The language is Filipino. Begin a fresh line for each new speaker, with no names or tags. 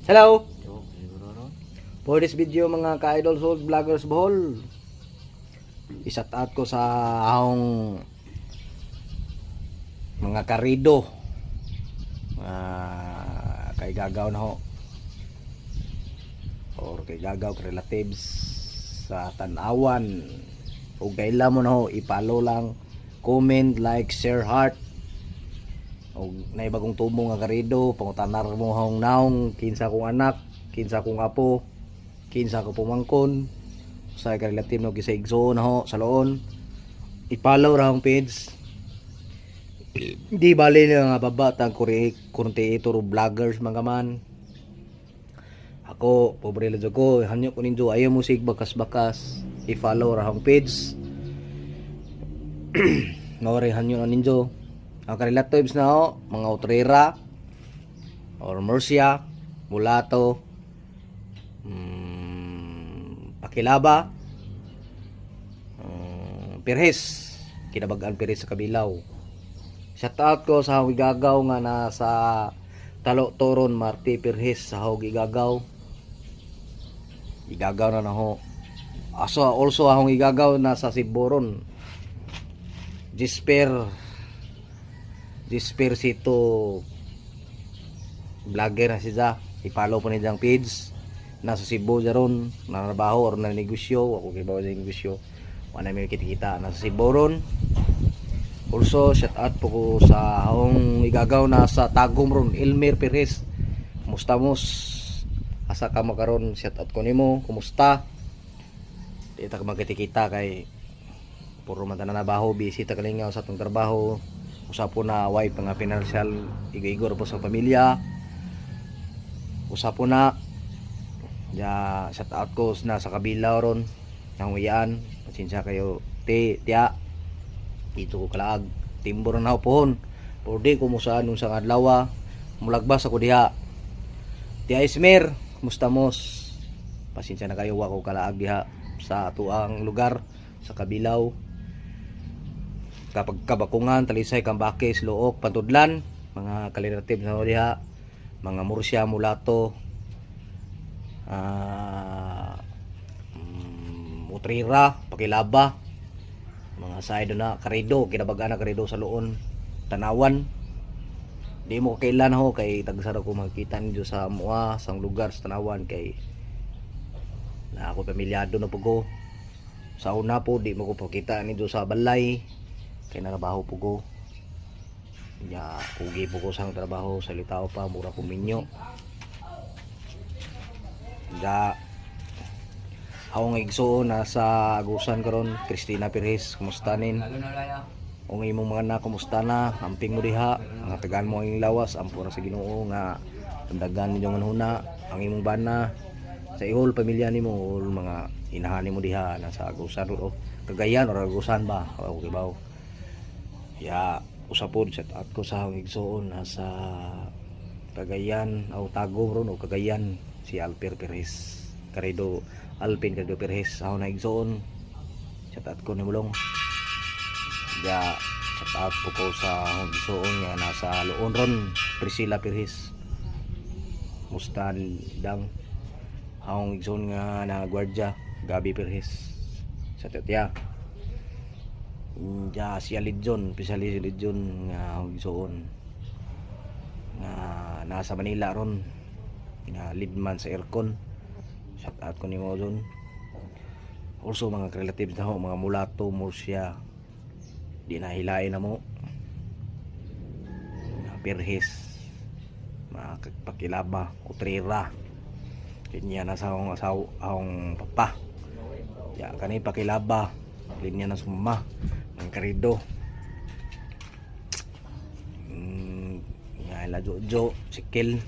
Hello! For this video mga ka-idol soul vloggers Bohol, isat out ko sa ahong mga karido kay gagaw na ho or kay gagaw relatives sa Tanawan. Ug kaila mo na ho, i-follow lang, comment, like, share, heart. Og naibagong tubo nga karido, pangutanar mo hong naong kinsa kong anak, kinsa kong apo, kinsa ko pumangkon, sa relative no gisa igsoon na ho sa loon. I-follow ra ang page. Di bali nga babatang creator vloggers mga man. Ako, pobre lang ko, hanyo ko ninyo, ayaw mo sig bakas-bakas, i-follow ra ang page. Nore hanyo na ninyo. Ang relatives na ho, mga Utrera or Murcia, Mulato, Pakilaba, Pirhes, Kinabagaan Pirhes sa Kabilaw. Shout out ko sa Hawigagaw nga nasa Talo Toron, Marti Pirhes sa Hawigagaw. Igagaw na ho. Also ahong igagaw nasa Siboron. Dispersito vlogger na siya. I-follow po niyang page. Nasa Cebu jaron, nanabaho or nanegosyo. Ako kibaw sa negosyo. Wala may kita nasa Cebu ron. Also, shout out po ko sa akong igagaw na sa Tagum ron, Elmer Perez. Kumusta mos? Asa ka makaron? Shout out ko nimo. Kumusta? Di ta ka magkita kay puro man ta nanabaho, busy ta kalingaw sa atong trabaho. Usapo na wife nga financial igor po sa pamilya. Usapo na shout out ko na sa Kabilaw ron nang uyaan. Pasensya kayo tiya dito ko kalaag timbor na pohon pwede ko mo sa anong sang adlaw mulagbas ako diha. Tiya Ismer, kumusta mos? Pasensya na kayo wa ko kalaag diha sa tuang lugar sa Kabilaw. Kapag Kabakungan, Talisay, Kambakis, Luok, Pantudlan, mga kalinative na diha, mga Murcia, Mulato, Utrera, Pakilaba, mga side na karido, kinabagaan na karido sa Loon, Tanawan. Di mo kailan ho kay tagsara ko makita ninyo sa mua sang lugar sa Tanawan kay na ako pamilyado na po ko. Sa una po di mo ko pakita ninyo sa balay kay narabaho po ko. Ya, pugi po ko sang trabaho sa Litao pa, mura ko minyo. Ya, ako nga igsoon nasa Agusan karon, Cristina Perez, kumusta nin? Ang imong mga anak, kumusta na? Amping mo diha, nga tagaan mo ang lawas, ampo na sa Ginoo nga tandagan ninyo manhuna, ang imong bana sa ihol pamilya nimo, ol mga inahan mo diha nasa Agusan o Cagayan or Agusan ba? Okay ba? Ya, usapon shout out ko sa akong igsoon nasa Cagayan o Tagum ron o Cagayan, si Alper Perez Karido, Alpin Karido Perez ako na igsoon. Shout out ko ni Mulong. Ya, shout out po ko sa akong igsoon nga nasa Loon ron, Priscilla Perez, Mustan Dang. Akong igsoon nga na gwardiya, Gabi Perez. Shout out ya. Ya, si Alidjon, pisali si Alidjon nga igsoon nga nasa Manila ron, nga leadman sa aircon. Shout out ko ni mo doon. Also mga relatives na ho, mga Mulato, Murcia, di na hilain na mo, Perhes, mga Pakilaba, Utrera, linya na sa akong papa. Ya, kani Pakilaba, linya na sa mama ng karido. Nga Jojo, Sikil.